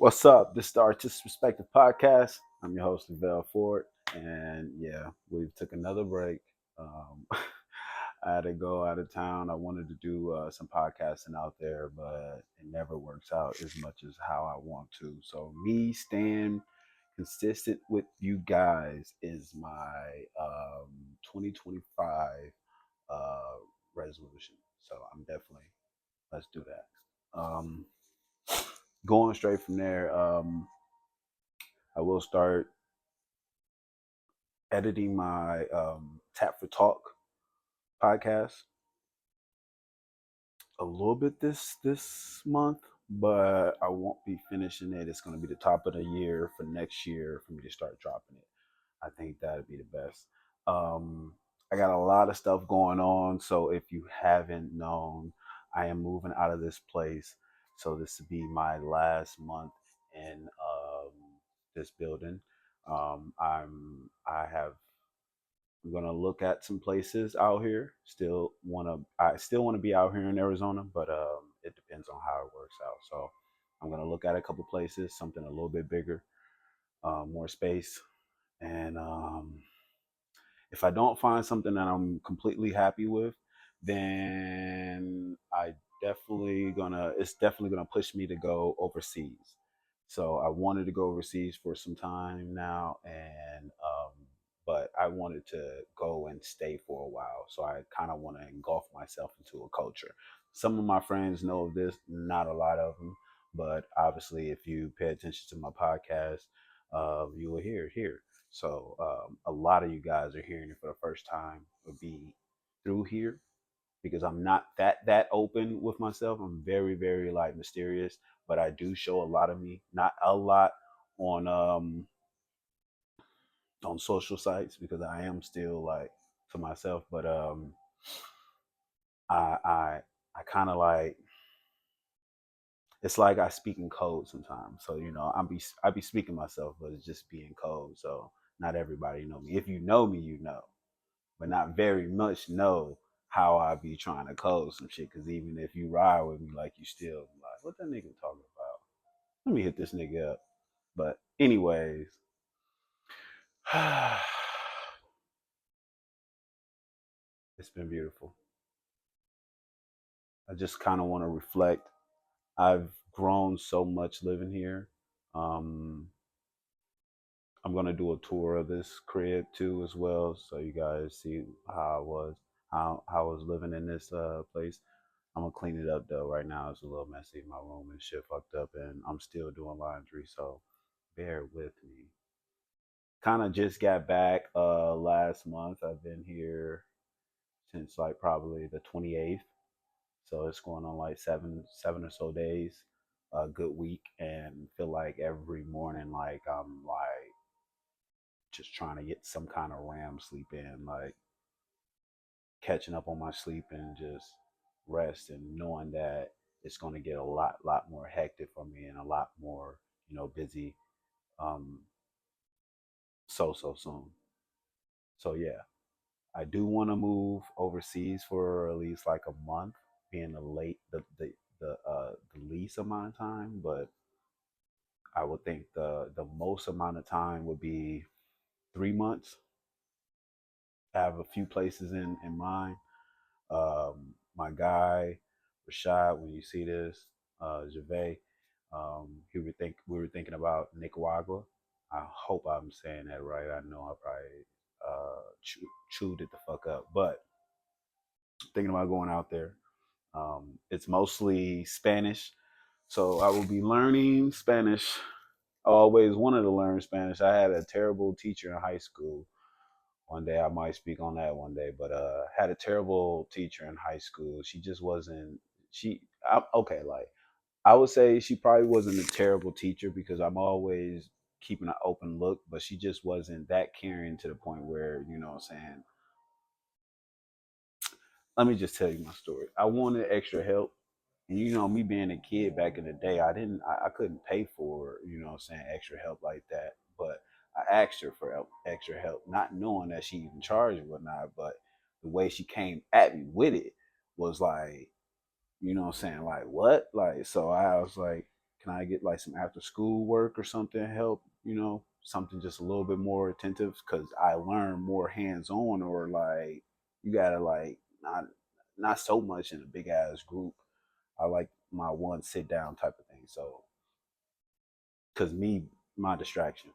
What's up? This is the Artist Perspective Podcast. I'm your host, Lavelle Ford. And yeah, we took another break. Um, I had to go out of town. I wanted to do some podcasting out there, but it never works out as much as how I want to. So, me staying consistent with you guys is my 2025 uh, resolution. So, I'm definitely, let's do that. Going straight from there, I will start editing my Tap for Talk podcast a little bit this month, but I won't be finishing it. It's going to be the top of the year for next year for me to start dropping it. I think that'd be the best. Um, I got a lot of stuff going on, so if you haven't known, I am moving out of this place. So this will be my last month in this building. I have I'm gonna look at some places out here. I still wanna be out here in Arizona, but it depends on how it works out. So I'm gonna look at a couple places, something a little bit bigger, more space, and if I don't find something that I'm completely happy with, then it's definitely gonna push me to go overseas. So I wanted to go overseas for some time now, and but I wanted to go and stay for a while. So I kind of want to engulf myself into a culture. Some of my friends know of this, not a lot of them, but obviously, if you pay attention to my podcast, you will hear it here. So a lot of you guys are hearing it for the first time would be through here because I'm not that open with myself. I'm very like mysterious, but I do show a lot of me, not a lot on on social sites because I am still like to myself. But I I I kind of like it's like I speak in code sometimes. So I be speaking myself, but it's just being code. So not everybody know me. If you know me, you know, but not very much know how I be trying to code some shit. Because even if you ride with me, like you still like, what that nigga talking about? Let me hit this nigga up. But anyways, it's been beautiful. I just kind of want to reflect. I've grown so much living here. Um, I'm gonna do a tour of this crib too as well, so you guys see how I was living in this place. I'm gonna clean it up though. Right now it's a little messy. My room and shit fucked up, and I'm still doing laundry, so bear with me. Kind of just got back last month. I've been here since like probably the 28th, so it's going on like seven or so days. A good week, and feel like every morning like I'm like just trying to get some kind of RAM sleep in, like catching up on my sleep and just rest and knowing that it's going to get a lot more hectic for me and a lot more busy um so soon. So yeah, I do want to move overseas for at least like a month, being the least amount of time, but I would think the most amount of time would be 3 months. I have a few places in mind. My guy Rashad, when you see this, Gervais, we were thinking about Nicaragua. I hope I'm saying that right. I know I probably chewed it the fuck up, but thinking about going out there. It's mostly Spanish, so I will be learning Spanish. I always wanted to learn Spanish. I had a terrible teacher in high school. One day I might speak on that one day, but had a terrible teacher in high school. She just wasn't. Okay, like I would say she probably wasn't a terrible teacher because I'm always keeping an open look, but she just wasn't that caring to the point where what I'm saying. Let me just tell you my story. I wanted extra help, and me being a kid back in the day, I couldn't pay for what I'm saying, extra help like that. But I asked her for extra help, not knowing that she even charged or whatnot. But the way she came at me with it was like, what I'm saying, like what, like so I was like, can I get like some after school work or something to help, something just a little bit more attentive because I learn more hands on, or like you gotta like not so much in a big ass group. I like my one sit down type of thing. So because me, my distraction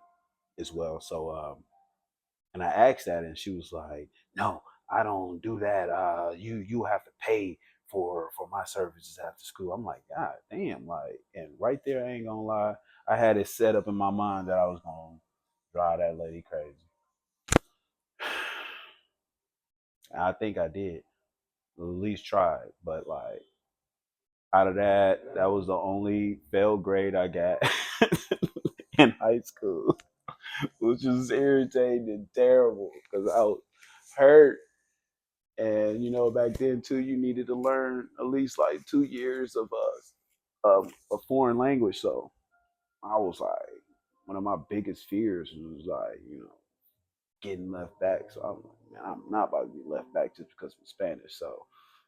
as well. So and I asked that, and she was like, "No, I don't do that. You have to pay for my services after school." I'm like, God damn, like, and right there, I ain't gonna lie, I had it set up in my mind that I was gonna drive that lady crazy. I think I did, at least tried, but like out of that, that was the only failed grade I got in high school, which was irritating and terrible because I was hurt. And back then too, you needed to learn at least like 2 years of a foreign language. So I was like, one of my biggest fears was like, getting left back. So I'm like, man, I'm not about to be left back just because I'm Spanish. So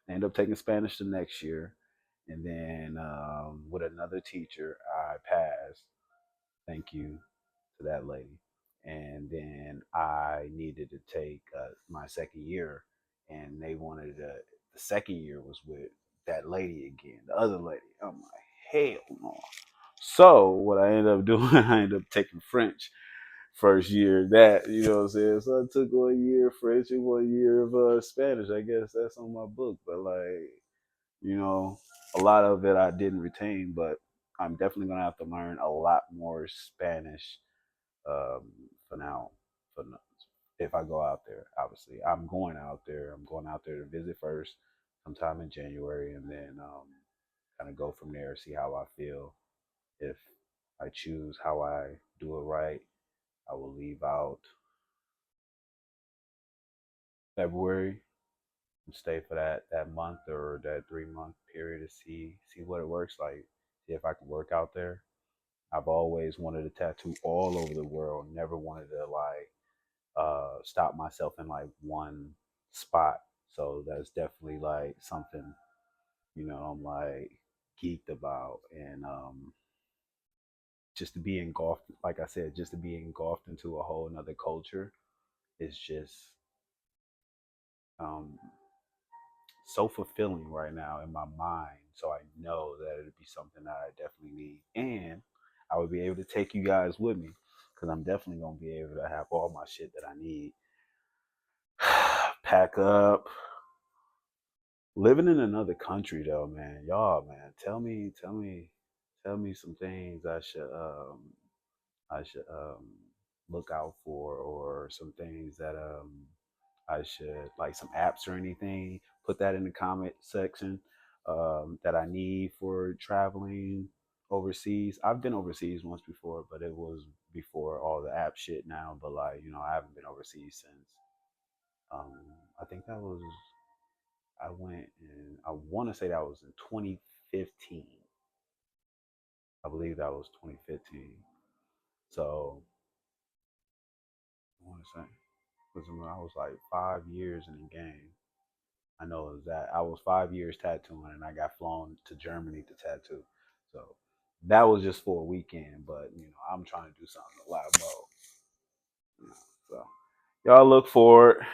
I ended up taking Spanish the next year, and then with another teacher, I passed. Thank you to that lady. And then I needed to take my second year, and they wanted the second year was with that lady again, the other lady. I'm like, hell no. So what I ended up doing, I ended up taking French first year. That what I'm saying. So I took 1 year French and 1 year of Spanish. I guess that's on my book, but like you know, a lot of it I didn't retain, but I'm definitely gonna have to learn a lot more Spanish um, for now. For no- if I go out there, obviously I'm going out there. I'm going out there to visit first, sometime in January, and then kind of go from there. See how I feel. If I choose how I do it right, I will leave out February and stay for that month or that 3 month period to see what it works like. See if I can work out there. I've always wanted to tattoo all over the world. Never wanted to like stop myself in like one spot. So that's definitely like something, I'm like geeked about. And just to be engulfed, like I said, just to be engulfed into a whole another culture is just um, so fulfilling right now in my mind. So I know that it'd be something that I definitely need. And I would be able to take you guys with me because I'm definitely going to be able to have all my shit that I need. Pack up. Living in another country though, man, y'all, man, tell me some things I should look out for, or some things that I should like some apps or anything. Put that in the comment section that I need for traveling overseas. I've been overseas once before, but it was before all the app shit now. But like I haven't been overseas since. Um, I think that was I went in. I want to say that was in 2015. I believe that was 2015. So I want to say because I was like 5 years in the game. I know it was that I was 5 years tattooing, and I got flown to Germany to tattoo. So that was just for a weekend, but I'm trying to do something a lot more. So y'all look forward.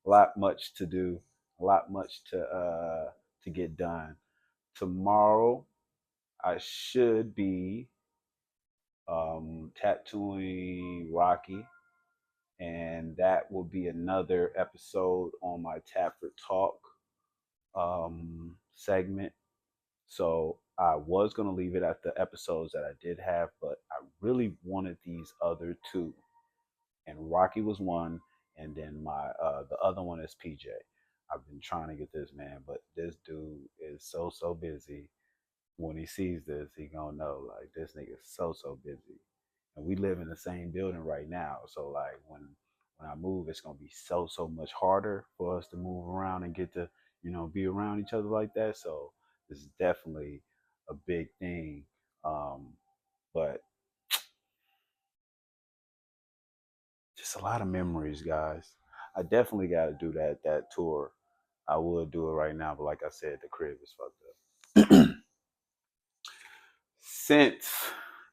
A lot much to do, a lot much to get done. Tomorrow I should be tattooing Rocky, and that will be another episode on my Tapford Talk segment. So I was gonna leave it at the episodes that I did have, but I really wanted these other two, and Rocky was one, and then my the other one is PJ. I've been trying to get this man, but this dude is so busy. When he sees this, he gonna know like this nigga's so busy, and we live in the same building right now. So like when I move, it's gonna be so much harder for us to move around and get to be around each other like that. So this is definitely a big thing. But just a lot of memories, guys. I definitely got to do that tour. I would do it right now, but like I said, the crib is fucked up. Since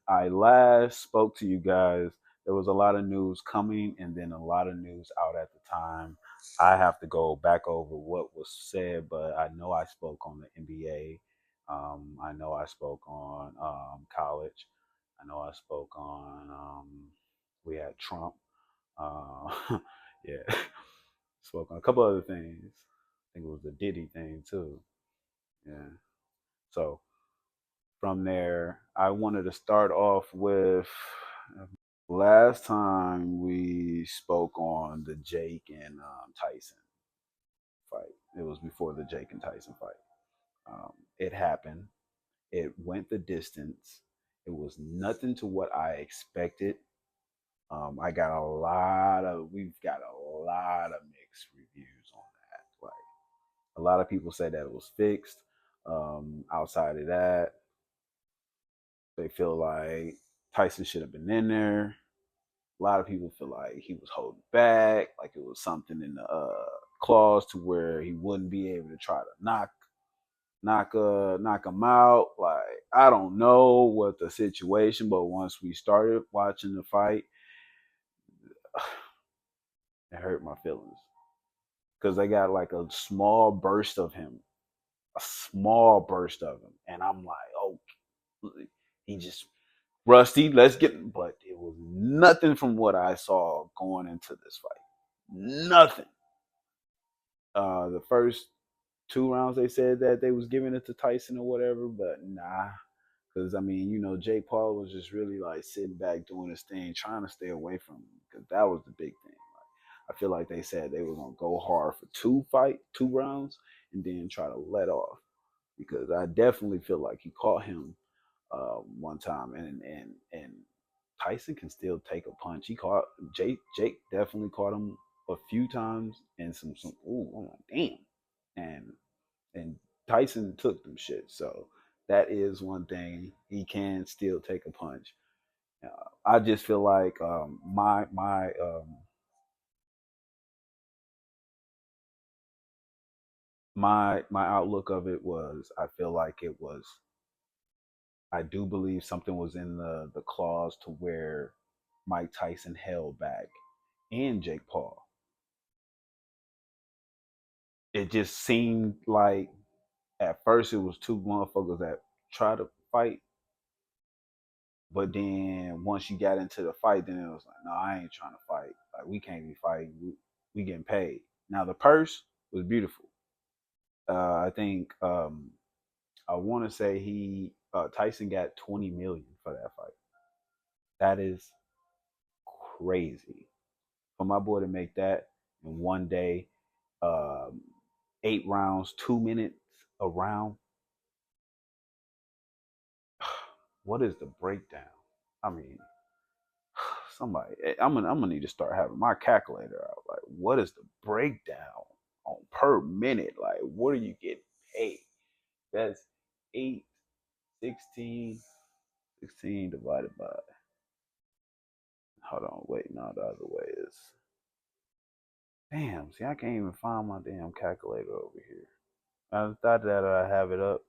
I last spoke to you guys, there was a lot of news coming and then a lot of news out at the time. I have to go back over what was said, but I know I spoke on the NBA. I know I spoke on college. I know I spoke on, we had Trump. Yeah, spoke on a couple other things. I think it was the Diddy thing too. Yeah. So from there, I wanted to start off with last time we spoke on the Jake and Tyson fight. It was before the Jake and Tyson fight. It happened. It went the distance. It was nothing to what I expected. We've got a lot of mixed reviews on that. Like a lot of people said that it was fixed. Outside of that, they feel like Tyson should have been in there. A lot of people feel like he was holding back, like it was something in the clause to where he wouldn't be able to try to knock him out. Like I don't know what the situation, but once we started watching the fight, it hurt my feelings because they got like a small burst of him, and I'm like, oh, he just rusty. Let's get, but it was nothing from what I saw going into this fight. Nothing. The first two rounds they said that they was giving it to Tyson or whatever, but nah. Because I mean, Jake Paul was just really like sitting back doing his thing, trying to stay away from him. Because that was the big thing. Like, I feel like they said they were gonna go hard for two rounds, and then try to let off. Because I definitely feel like he caught him one time, and Tyson can still take a punch. He caught Jake definitely caught him a few times, and some. Ooh, I'm like, damn, and Tyson took them shit. So that is one thing. He can still take a punch. I just feel like my outlook of it was I feel like it was I do believe something was in the clause to where Mike Tyson held back and Jake Paul. It just seemed like at first it was two motherfuckers that tried to fight, but then once you got into the fight, then it was like, no, I ain't trying to fight. Like we can't be fighting. We getting paid. Now the purse was beautiful. I think I want to say Tyson got 20 million for that fight. That is crazy for my boy to make that in one day. Um, 8 rounds, 2 minutes a round. What is the breakdown? I mean, somebody, I'm gonna need to start having my calculator out. Like, what is the breakdown on per minute? Like, what are you getting paid? That's 8, 16, 16 divided by. Hold on, wait, no, the other way is. Damn, see, I can't even find my damn calculator over here. I thought that I have it up.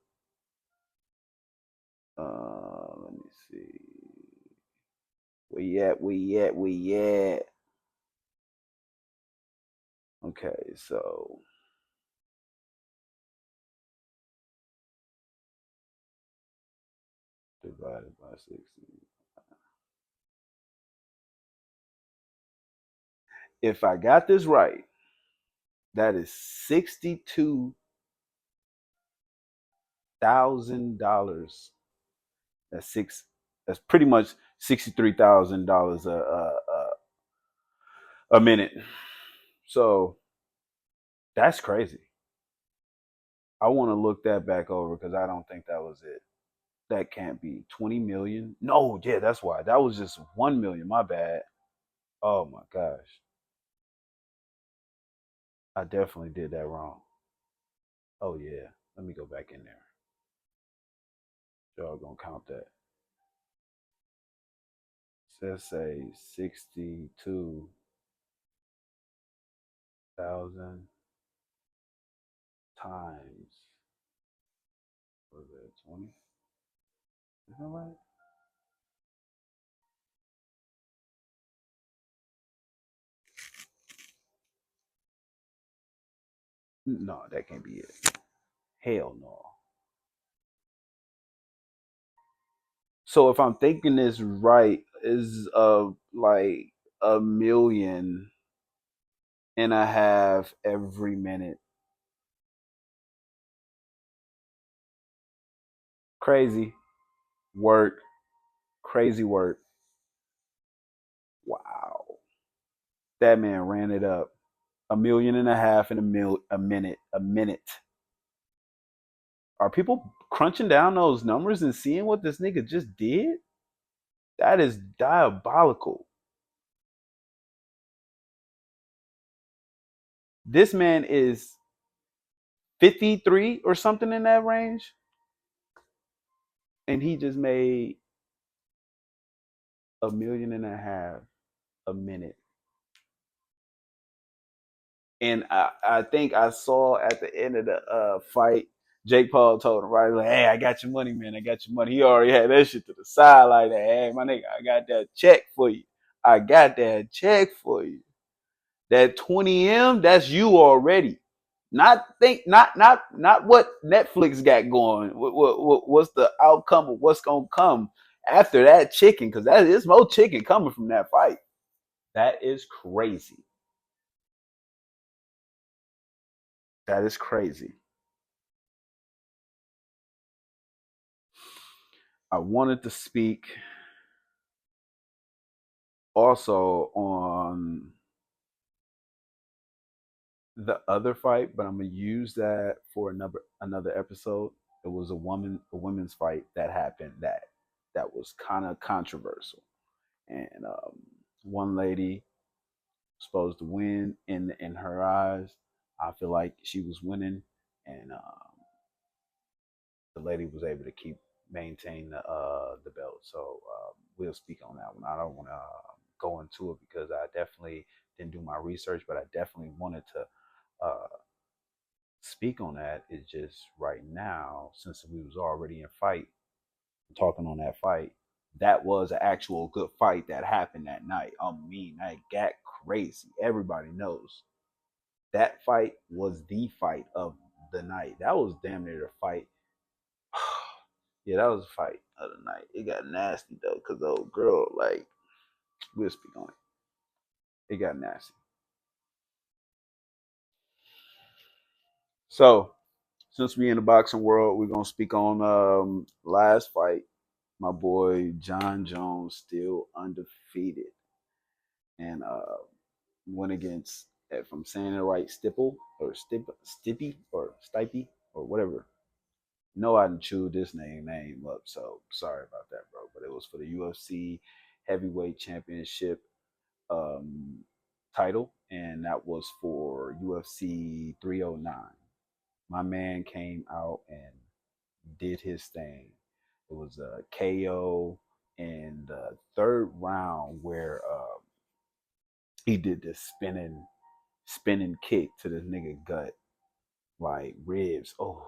Let me see. Where you at? Where you at? Where you at? Okay, so divided by 16. If I got this right, that is $62,000. That's six. That's pretty much $63,000 a minute. So that's crazy. I want to look that back over because I don't think that was it. That can't be 20 million. No, yeah, that's why. That was just 1 million. My bad. Oh my gosh, I definitely did that wrong. Oh yeah, let me go back in there. Y'all gonna count that. Let's say 62,000 times, was it 20? Is that right? No, that can't be it. Hell no. So if I'm thinking this right, is like 1.5 million every minute. Crazy work, crazy work. Wow, that man ran it up. 1.5 million in a minute. Are people crunching down those numbers and seeing what this nigga just did? That is diabolical. This man is 53 or something in that range, and he just made 1.5 million a minute. And I think I saw at the end of the fight, Jake Paul told him, right, like, hey, I got your money, man. I got your money. He already had that shit to the side like that. Hey, my nigga, I got that check for you. I got that check for you. That 20M, that's you already. Not what Netflix got going. What's the outcome of what's gonna come after that chicken? Because that is more chicken coming from that fight. That is crazy. That is crazy. I wanted to speak also on the other fight, but I'm gonna use that for another episode. It was a women's fight that happened that was kind of controversial, and one lady was supposed to win in her eyes. I feel like she was winning, and the lady was able to keep maintain the belt. So we'll speak on that one. I don't want to go into it because I definitely didn't do my research, but I definitely wanted to speak on that. It's just right now, since we was already in fight, talking on that fight, that was an actual good fight that happened that night. I mean, that got crazy. Everybody knows that fight was the fight of the night. That was damn near the fight. Yeah, that was a fight of the night. It got nasty though, cause the old girl, like, we'll speak on it. It got nasty. So, since we in the boxing world, we're gonna speak on last fight. My boy John Jones still undefeated, and went against, if I'm saying it right, Stipple or Stippy or Stipe or whatever. No, I didn't chew this name up, so sorry about that, bro. But it was for the UFC heavyweight championship um, title, and that was for UFC 309. My man came out and did his thing. It was a KO in the third round where he did this spinning kick to this nigga gut, like ribs. Oh,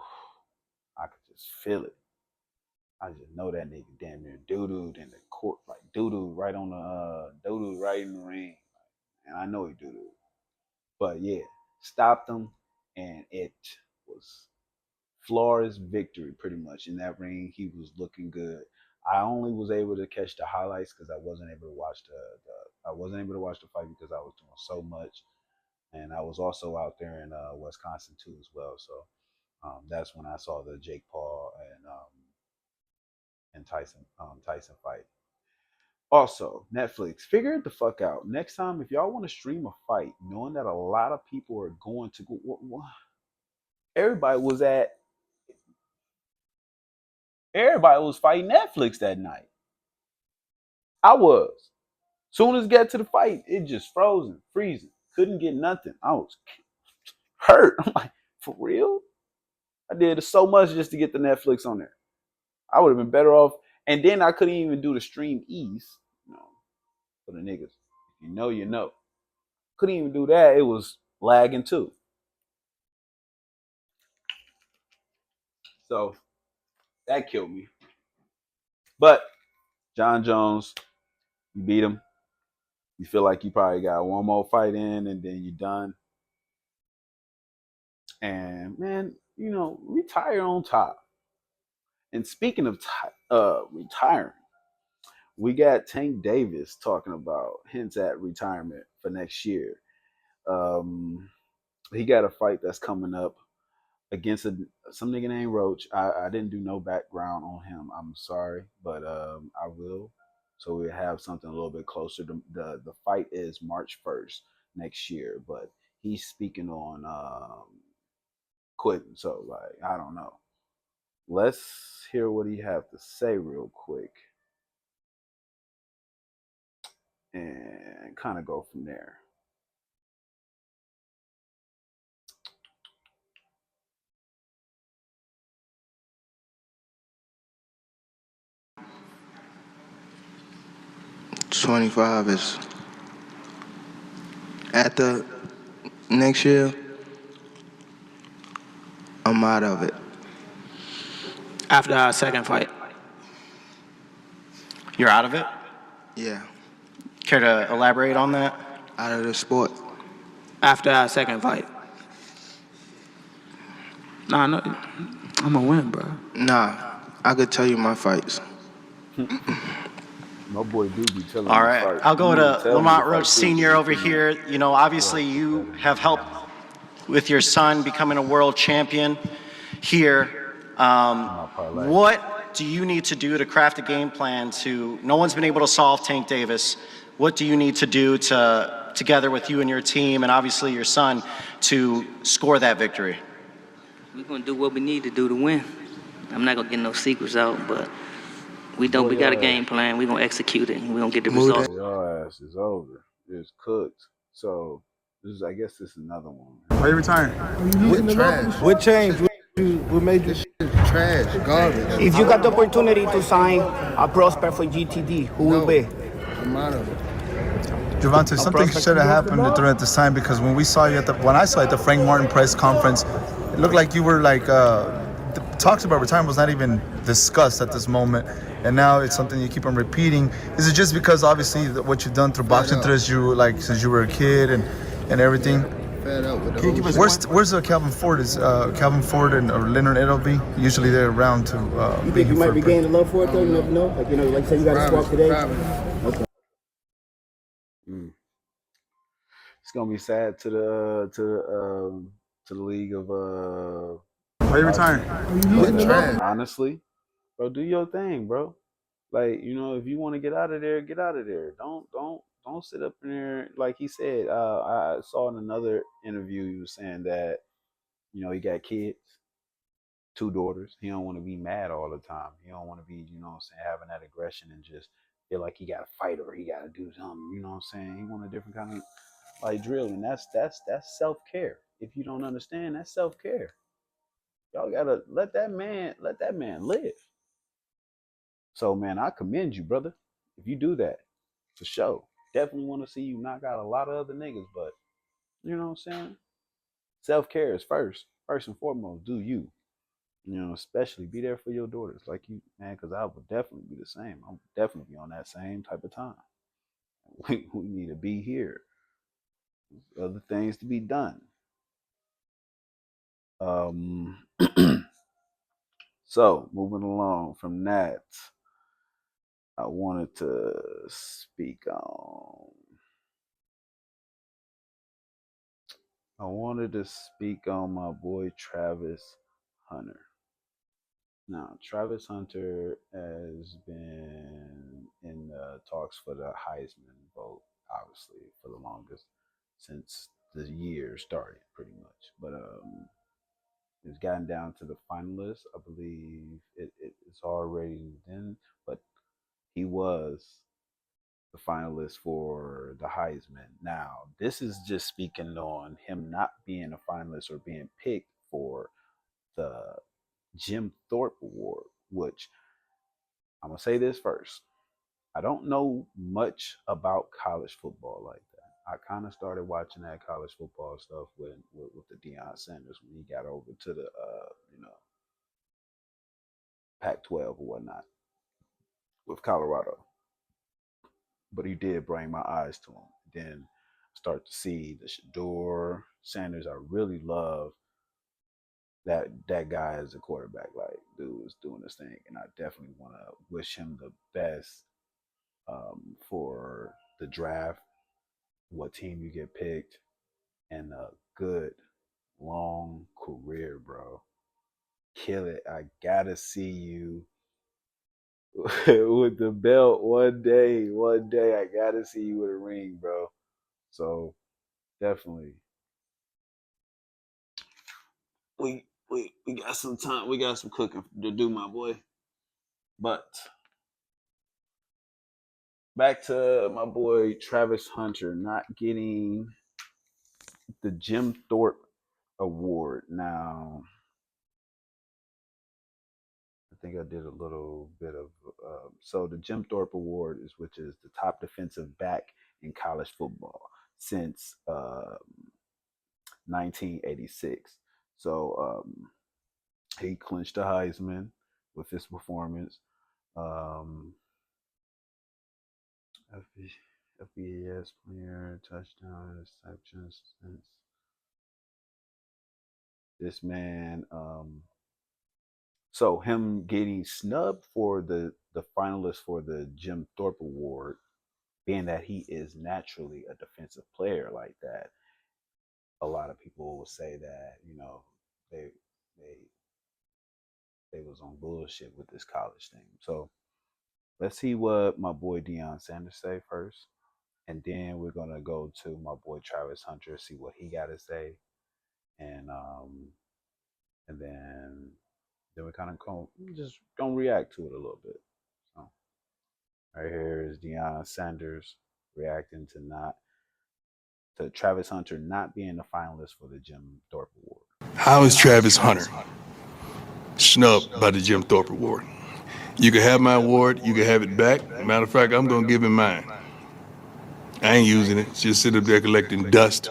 I could just feel it. I just know that nigga damn near doo-dooed in the court, like doo-doo right on the doo-doo right in the ring. And I know he doo-dooed. But yeah, stopped him, and it was flawless victory pretty much in that ring. He was looking good. I only was able to catch the highlights because I wasn't able to watch the I wasn't able to watch the fight because I was doing so much, and I was also out there in Wisconsin too as well. So that's when I saw the Jake Paul and Tyson fight. Also, Netflix, figure it the fuck out. Next time, if y'all want to stream a fight, knowing that a lot of people are going to go, everybody was at, everybody was fighting Netflix that night. I was. Soon as get to the fight, it just frozen, freezing. Couldn't get nothing. I was hurt. I'm like, for real? I did so much just to get the Netflix on there. I would have been better off. And then I couldn't even do the stream ease, you know, for the niggas. If you know, you know. Couldn't even do that. It was lagging too. So that killed me. But John Jones, you beat him. You feel like you probably got one more fight in, and then you're done. And man, retire on top. And speaking of retiring, we got Tank Davis talking about hints at retirement for next year. Um, he got a fight that's coming up against some nigga named Roach. I didn't do no background on him. I'm sorry, but I will. So we have something a little bit closer. The fight is March 1st next year, but he's speaking on quitting. So like I don't know. Let's hear what he have to say real quick and kind of go from there. 25 is at the next year. I'm out of it. After our second fight. You're out of it? Yeah, Care to elaborate on that? out of the sport. After our second fight. Nah, no, I'm gonna win, bro. Nah, I could tell you my fights. My boy do be telling All me to right, fight. I'll He go even to tell me to Lamont Roach fight too. Sr. over You know, here. You know, obviously you have helped with your son becoming a world champion here. my parlay. What do you need to do to craft a game plan to, no one's been able to solve Tank Davis. What do you need to do to, together with you and your team and obviously your son, to score that victory? We're gonna do what we need to do to win. I'm not gonna get no secrets out, but we don't. Boy, We got a your ass, game plan. We're gonna execute it, and we're gonna get the Move results. that. boy, your ass is over. It's cooked. So I guess this is another one. Why you retiring? With trash. What changed? What made you? This shit is trash, garbage. If you got the opportunity to sign a prospect for GTD, who will No, be? I'm out of it. Javante, something should have happened during this time because when I saw you at the Frank Martin press conference, it looked like you were like the talks about retirement was not even discussed at this moment, and now it's something you keep on repeating. Is it just because obviously what you've done through boxing since you were a kid and everything? Fed up with the Can you give us where's Calvin Ford? Is Calvin Ford and or Leonard Edelby usually they're around to You think you might be gaining love for it though? You never know. Like like say you got a squawk today. Okay. Mm. It's gonna be sad to the league of Why you retiring? With trash. honestly, bro. Do your thing, bro. Like if you want to get out of there, get out of there. Don't sit up in there like he said. I saw in another interview he was saying that he got kids, two daughters. He don't want to be mad all the time. He don't want to be what I'm saying, having that aggression and just feel like he got to fight or he got to do something. You know what I'm saying? He want a different kind of like drill, and that's self care. If you don't understand, that's self care. Y'all gotta let that man live. So man, I commend you, brother. If you do that, for sure. Definitely want to see you knock out a lot of other niggas, but you know what I'm saying? Self care is first. First and foremost, do you. Especially be there for your daughters, like you, man, because I would definitely be the same. I would definitely be on that same type of time. We need to be here. There's other things to be done. Um, so moving along from that, I wanted to speak on. I wanted to speak on my boy Travis Hunter. Now, Travis Hunter has been in the talks for the Heisman vote, obviously, for the longest since the year started, pretty much. But it's gotten down to the finalists. I believe it's already in, but he was the finalist for the Heisman. Now, this is just speaking on him not being a finalist or being picked for the Jim Thorpe Award, which I'm gonna say this first. I don't know much about college football like that. I kind of started watching that college football stuff with the Deion Sanders when he got over to the Pac-12 or whatnot. with Colorado, but he did bring my eyes to him. Then start to see the Shador Sanders. I really love that guy as a quarterback. Like, dude is doing this thing, and I definitely want to wish him the best for the draft, what team you get picked, and a good long career, bro. Kill it. I gotta see you with the belt one day. One day, I gotta see you with a ring, bro. So definitely, we got some time. We got some cooking to do, my boy. But back to my boy Travis Hunter not getting the Jim Thorpe Award. Now, I think I did a little bit of so the Jim Thorpe Award is which is the top defensive back in college football since 1986. So he clinched the Heisman with his performance. Um, FBS player touchdown receptions since this man. So him getting snubbed for the finalist for the Jim Thorpe Award, being that he is naturally a defensive player like that, a lot of people will say that they they they was on bullshit with this college thing. So let's see what my boy Deion Sanders say first, and then we're gonna go to my boy Travis Hunter, see what he got to say, and and then we kind of just gonna react to it a little bit. So right here is Deion Sanders reacting to Travis Hunter not being the finalist for the Jim Thorpe Award. How is Travis Hunter snubbed by the Jim Thorpe Award? You can have my award, you can have it back. Matter of fact, I'm gonna give him mine. I ain't using it, just sit up there collecting dust.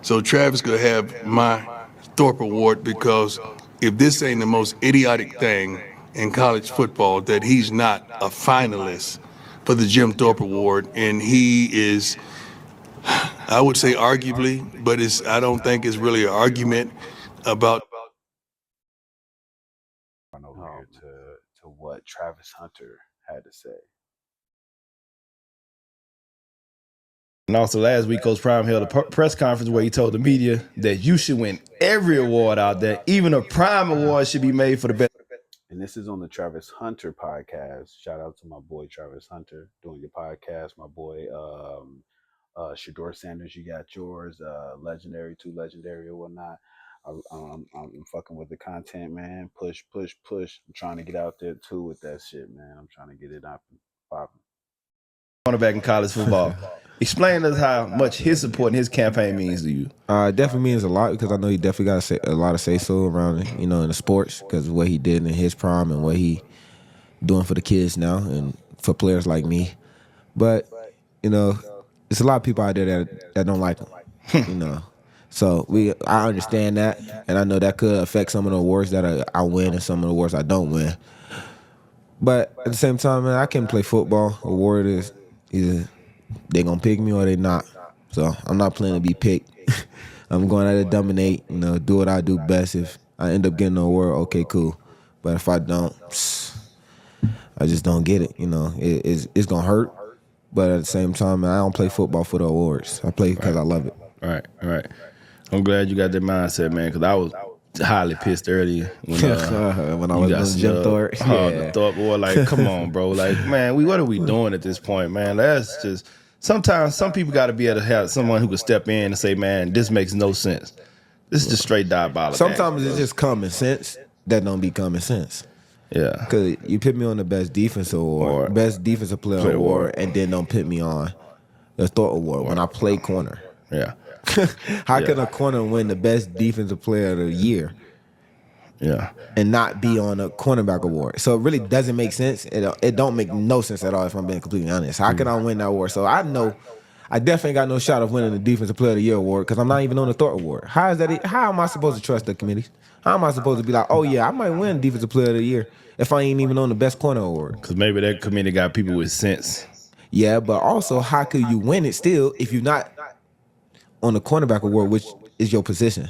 So Travis could have my Thorpe Award because if this ain't the most idiotic thing in college football that he's not a finalist for the Jim Thorpe Award, and he is, I would say arguably, but I don't think it's really an argument about. Run over here to what Travis Hunter had to say. And also last week, Coach Prime held a press conference where he told the media that you should win every award out there. Even a Prime Award should be made for the best. And this is on the Travis Hunter podcast. Shout out to my boy Travis Hunter doing your podcast. My boy Shador Sanders, you got yours. Legendary, too legendary or whatnot. I'm fucking with the content, man. Push, push, push. I'm trying to get out there too with that shit, man. I'm trying to get it out popping. Cornerback in college football. Explain to us how much his support and his campaign means to you. It definitely means a lot because I know he definitely got a lot of say so around in the sports because of what he did in his prime and what he doing for the kids now and for players like me. But it's a lot of people out there that don't like him. So I understand that, and I know that could affect some of the awards that I win and some of the awards I don't win. But at the same time, man, I can play football. Award is either they gonna pick me or they not. So I'm not planning to be picked. I'm going out to dominate, do what I do best. If I end up getting an award, okay, cool. But if I don't, I just don't get it. It's gonna hurt. But at the same time, man, I don't play football for the awards. I play because I love it. All right. I'm glad you got that mindset, man, because I was highly pissed earlier when I was doing Jim Thorpe. The Thorpe Award, like, come on, bro. Like, man, what are we doing at this point, man? That's just sometimes some people got to be able to have someone who can step in and say, man, this makes no sense. This is just straight diabolical. Sometimes it's just common sense that don't be common sense. Yeah. Because you put me on the best defense award, best defensive player award, and then don't put me on the Thorpe Award when I play corner. Yeah. How can a corner win the best defensive player of the year? Yeah. And not be on a cornerback award? So it really doesn't make sense. It don't make no sense at all if I'm being completely honest. How can I win that award? So I know I definitely got no shot of winning the defensive player of the year award because I'm not even on the Thorpe Award. How am I supposed to trust the committees? How am I supposed to be like, oh yeah, I might win Defensive Player of the Year if I ain't even on the Best Corner award? Because maybe that committee got people with sense. Yeah, but also, how could you win it still if you're not on the cornerback award, which is your position?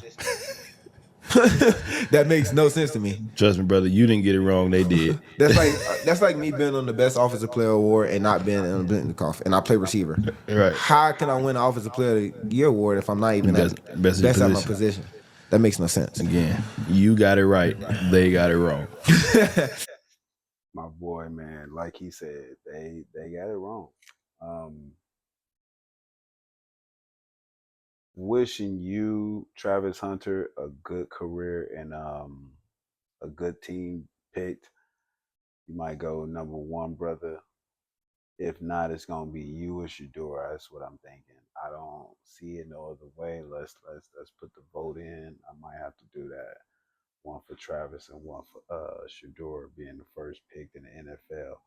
That makes no sense to me. Trust me, brother, you didn't get it wrong. They did. That's like me being on the Best Offensive Player award and not being on the Blitnikoff, and I play receiver. Right. How can I win the Offensive Player of the Year award if I'm not even Best at of best your at my position. position? That makes no sense. Again, you got it right. They got it wrong. My boy, man, like he said, they got it wrong. Wishing you, Travis Hunter, a good career and a good team picked. You might go number one, brother. If not, it's gonna be you or Shador. That's what I'm thinking. I don't see it no other way. Let's put the vote in. I might have to do that. One for Travis and one for Shador being the first pick in the NFL.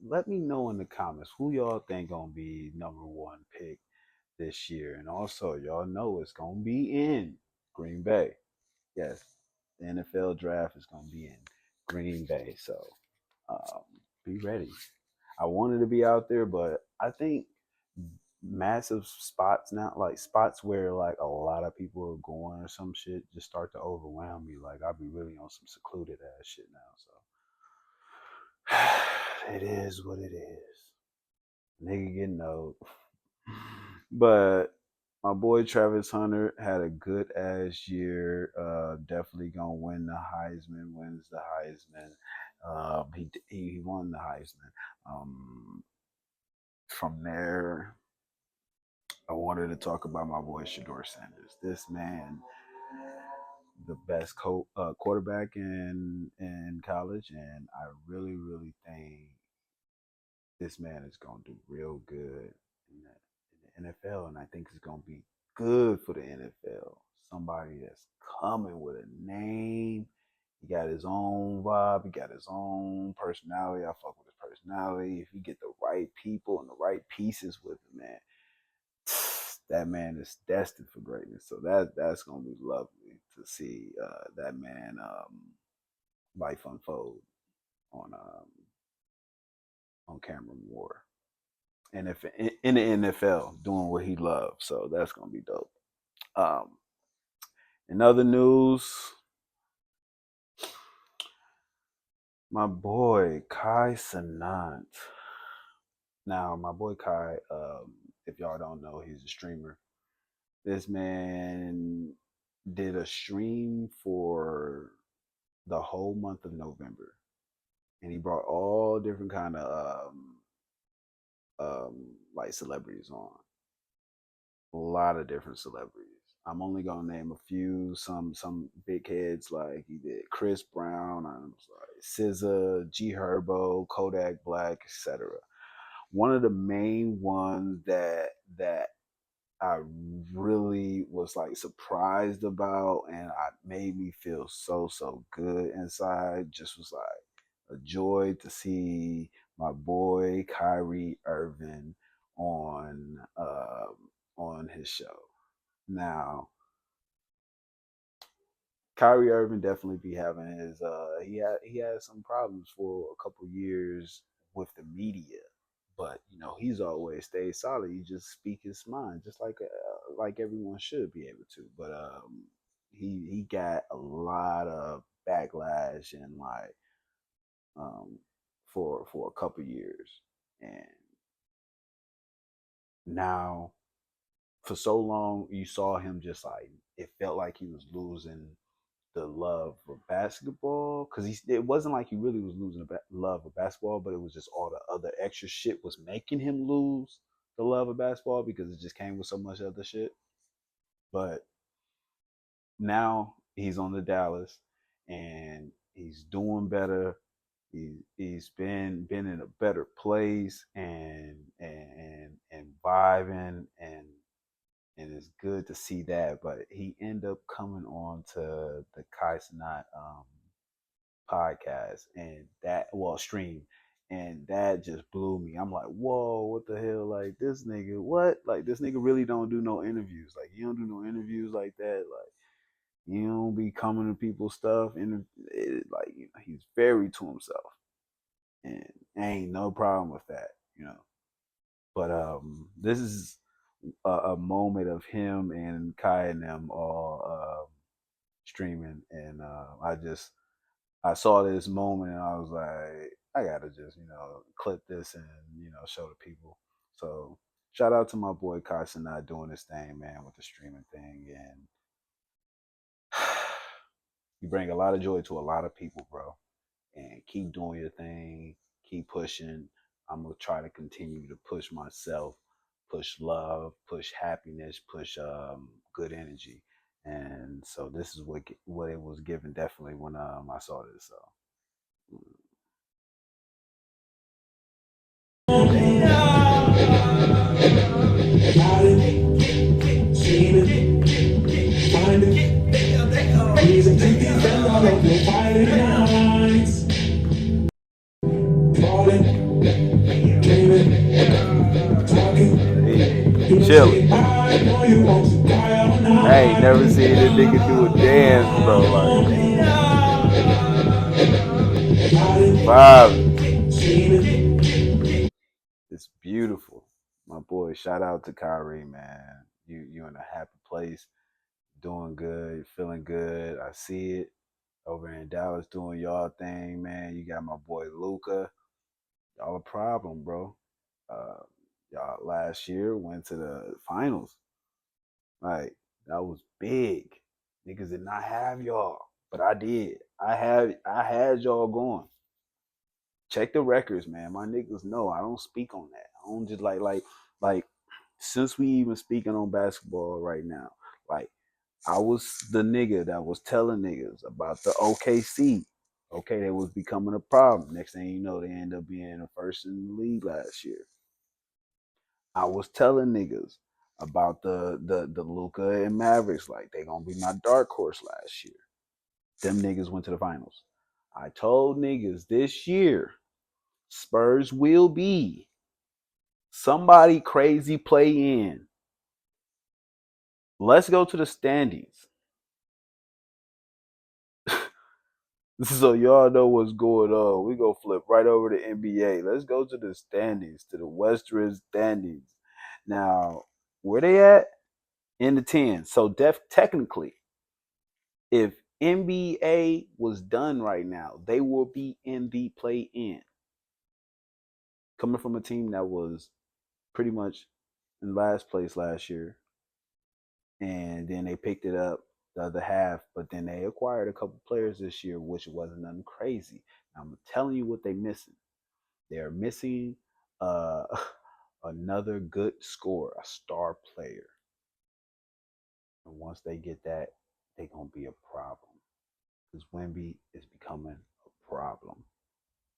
Let me know in the comments who y'all think gonna be number one pick this year. And also y'all know it's gonna be in Green Bay. Yes, the NFL draft is gonna be in Green Bay. So um, be ready. I wanted to be out there, but I think massive spots now, like spots where like a lot of people are going or some shit, just start to overwhelm me. Like I'll be really on some secluded ass shit now. So it is what it is. Nigga getting old. But my boy Travis Hunter had a good ass year. Definitely gonna win the Heisman. Wins the Heisman. He won the Heisman. From there, I wanted to talk about my boy Shador Sanders. This man, the best quarterback in college, and I really think this man is gonna do real good in the NFL, and I think it's gonna be good for the NFL. Somebody that's coming with a name. He got his own vibe. He got his own personality. I fuck with his personality. If you get the right people and the right pieces with him, man, that man is destined for greatness. So that's gonna be lovely to see that man life unfold on camera more. And if in the NFL doing what he loves, so that's gonna be dope. Um, in other news, my boy Kai Sanant. Now, my boy Kai, if y'all don't know, he's a streamer. This man did a stream for the whole month of November, and he brought all different kind of like celebrities on. A lot of different celebrities. I'm only gonna name a few. Some big heads like he did Chris Brown, I'm sorry, SZA, G Herbo, Kodak Black, etc. One of the main ones that I really was like surprised about, and I made me feel so good inside. Just was like a joy to see my boy Kyrie Irving on his show. Now, Kyrie Irving definitely be having his he had some problems for a couple years with the media, but he's always stayed solid. He just speak his mind, just like everyone should be able to. But he got a lot of backlash and like um for a couple years, and now for so long you saw him just like it felt like he was losing the love of basketball because it wasn't like he really was losing the love of basketball, but it was just all the other extra shit was making him lose the love of basketball because it just came with so much other shit. But now he's on the Dallas and he's doing better. He's been in a better place and vibing and it's good to see that. But he ended up coming on to the Kai Cenat podcast and that stream, and that just blew me. I'm like, whoa, what the hell? Like this nigga, what? Like this nigga really don't do no interviews. Like he don't do no interviews like that. Like He don't be coming to people's stuff, and like he's very to himself, and ain't no problem with that, you know. But this is a moment of him and Kai and them all streaming, and I saw this moment and I was like, I gotta just clip this and show the people. So shout out to my boy Tyson not doing this thing, man, with the streaming thing, and you bring a lot of joy to a lot of people, bro. And keep doing your thing, keep pushing. I'm gonna try to continue to push myself, push love, push happiness, push good energy. And so this is what it was given definitely when I saw this. So hey, chilling. I ain't never seen a nigga do a dance, bro. Like, wow, it's beautiful. My boy, shout out to Kyrie, man. You in a happy place, doing good, feeling good. I see it over in Dallas doing y'all thing, man. You got my boy Luca. Y'all a problem, bro. Uh, y'all last year went to the finals. Like that was big. Niggas did not have y'all, but I did. I had y'all going. Check the records, man. My niggas know I don't speak on that. I don't just like since we even speaking on basketball right now, like I was the nigga that was telling niggas about the OKC. Okay, they was becoming a problem. Next thing you know, they end up being the first in the league last year. I was telling niggas about the Luca and Mavericks, like they gonna be my dark horse last year. Them niggas went to the finals. I told niggas this year Spurs will be somebody crazy play in. Let's go to the standings. So y'all know what's going on. We go flip right over to NBA. Let's go to the standings, to the Western standings. Now, where they at? In the 10. So technically, if NBA was done right now, they will be in the play in. Coming from a team that was pretty much in last place last year, and then they picked it up the other half, but then they acquired a couple players this year, which wasn't nothing crazy. I'm telling you what they missing. They're missing uh, another good scorer, a star player. And once they get that, they're gonna be a problem. Because Wemby is becoming a problem.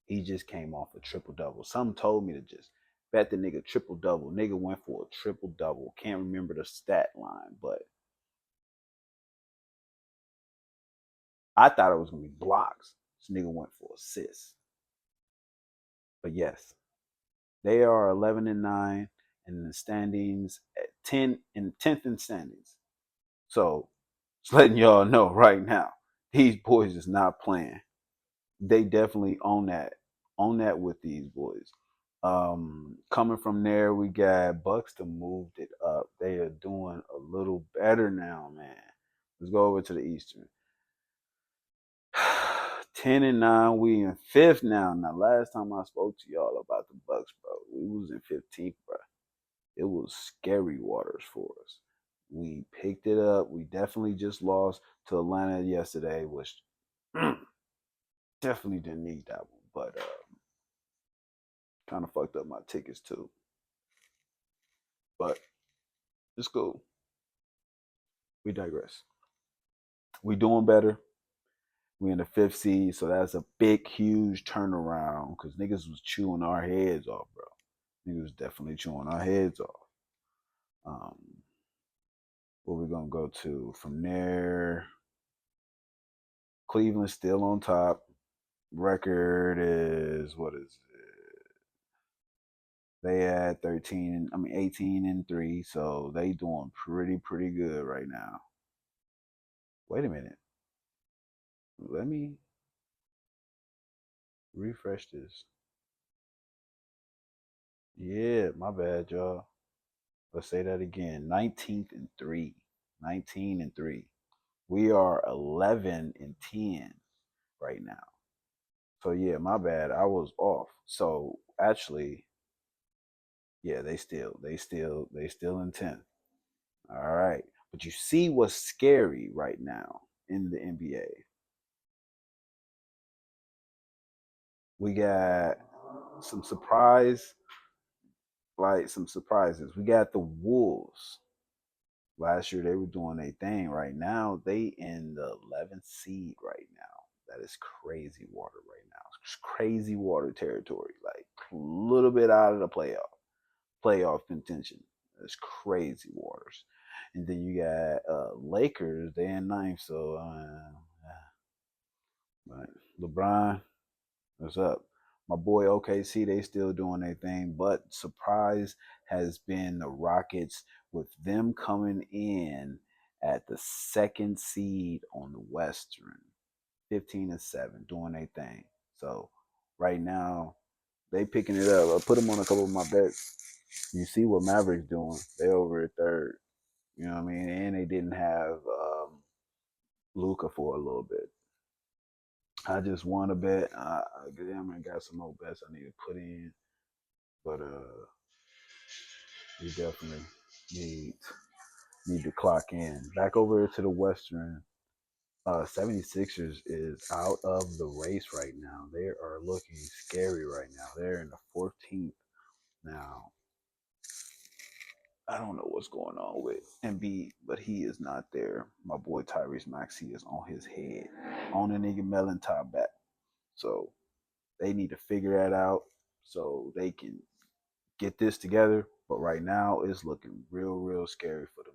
He just came off a triple double. Some told me to just bet the nigga triple double. Nigga went for a triple double. Can't remember the stat line, but I thought it was gonna be blocks. This nigga went for assists. But yes, they are 11-9 in the standings at 10 in 10th in standings. So just letting y'all know right now, these boys is not playing. They definitely own that with these boys. Coming from there, we got Bucks to moved it up. They are doing a little better now, man. Let's go over to the Eastern. 10-9, we in fifth now. Now, last time I spoke to y'all about the Bucks, bro, we was in 15th, bro. It was scary waters for us. We picked it up. We definitely just lost to Atlanta yesterday, which definitely didn't need that one, but kind of fucked up my tickets too. But it's cool. We digress. We doing better. We in the fifth seed, so that's a big, huge turnaround because niggas was chewing our heads off, bro. Niggas was definitely chewing our heads off. Um, what we gonna go to from there? Cleveland still on top. Record is what is it? They had 18-3, so they doing pretty good right now. Wait a minute. Let me refresh this. Yeah, my bad, y'all. Let's say that again. 19th and 3. 19 and 3. We are 11 and 10 right now. So yeah, my bad. I was off. So actually, yeah, they still in 10th. All right. But you see what's scary right now in the NBA. We got some surprise, like some surprises. We got the Wolves. Last year they were doing a thing. Right now they in the 11th seed right now. That is crazy water right now. It's crazy water territory. Like a little bit out of the playoff contention. It's crazy waters. And then you got Lakers. They in ninth. So, but LeBron, what's up? My boy OKC, they still doing their thing. But surprise has been the Rockets with them coming in at the second seed on the Western, 15-7, doing their thing. So right now, they picking it up. I put them on a couple of my bets. You see what Mavericks doing? They over at third. You know what I mean? And they didn't have Luca for a little bit. I just won a bet. Damn, I got some more bets I need to put in, but we definitely need need to clock in. Back over to the Western. 76ers is out of the race right now. They are looking scary right now. They're in the 14th now. I don't know what's going on with Embiid, but he is not there. My boy Tyrese Maxey is on his head, on a nigga melon top back. So they need to figure that out so they can get this together. But right now, it's looking real, real scary for the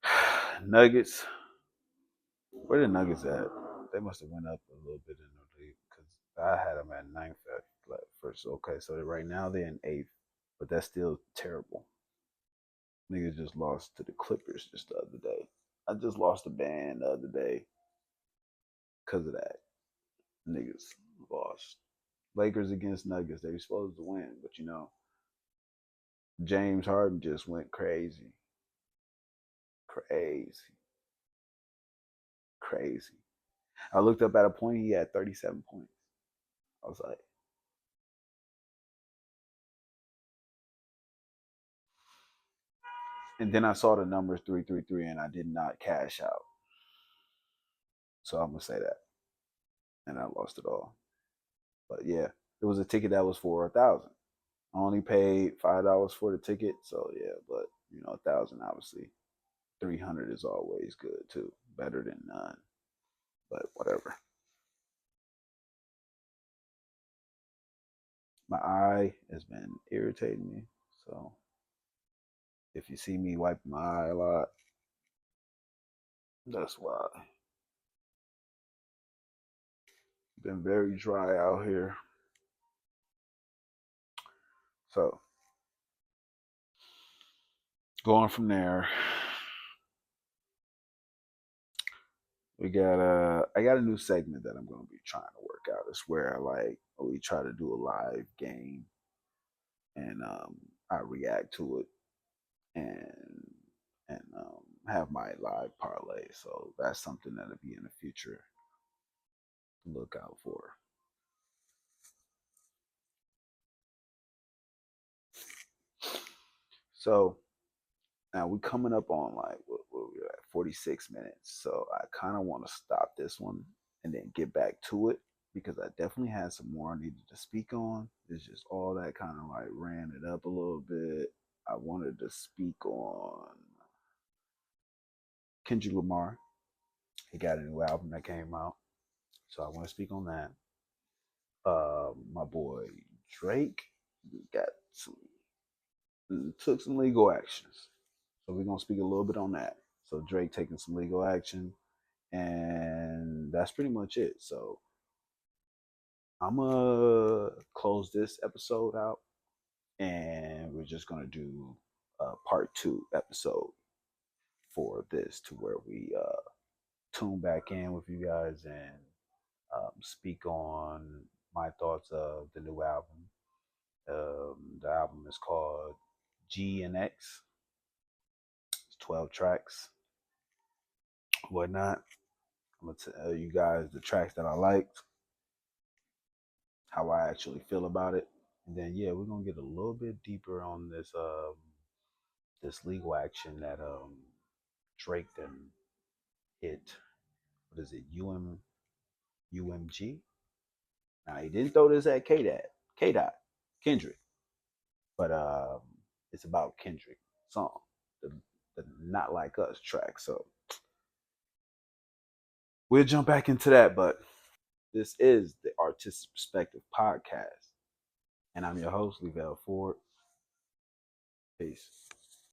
niggas. Nuggets, where the Nuggets at? They must have went up a little bit in the league because I had them at ninth at first. Okay, so right now they're in eighth, but that's still terrible. Niggas just lost to the Clippers just the other day. I just lost a band the other day because of that. Niggas lost. Lakers against Nuggets. They were supposed to win, but James Harden just went crazy. Crazy. Crazy. I looked up at a point, he had 37 points. I was like, and then I saw the numbers 333 and I did not cash out. So I'm going to say that. And I lost it all. But yeah, it was a ticket that was for 1,000. I only paid $5 for the ticket. So yeah, but 1,000 obviously. 300 is always good too. Better than none. But whatever. My eye has been irritating me. So if you see me wiping my eye a lot, that's why. Been very dry out here. So going from there, we got I got a new segment that I'm gonna be trying to work out. It's where we try to do a live game and I react to it and have my live parlay. So that's something that'll be in the future to look out for. So now we're coming up on what we're at 46 minutes. So I kind of want to stop this one and then get back to it because I definitely had some more I needed to speak on. It's just all that kind of like ran it up a little bit. I wanted to speak on Kendrick Lamar. He got a new album that came out. So I want to speak on that. My boy Drake got some took some legal actions. So we're gonna speak a little bit on that. So Drake taking some legal action, and that's pretty much it. So I'm gonna close this episode out, and we're just gonna do a part 2 episode for this to where we tune back in with you guys and speak on my thoughts of the new album. The album is called G and X. It's 12 tracks, whatnot. I'm gonna tell you guys the tracks that I liked, how I actually feel about it, and then yeah, we're gonna get a little bit deeper on this legal action that Drake then hit. What is it? UMG. Now he didn't throw this at K Dot, Kendrick, but it's about Kendrick song, the Not Like Us track. So we'll jump back into that, but this is the Artistic Perspective Podcast, and I'm your host, Levelle Ford. Peace.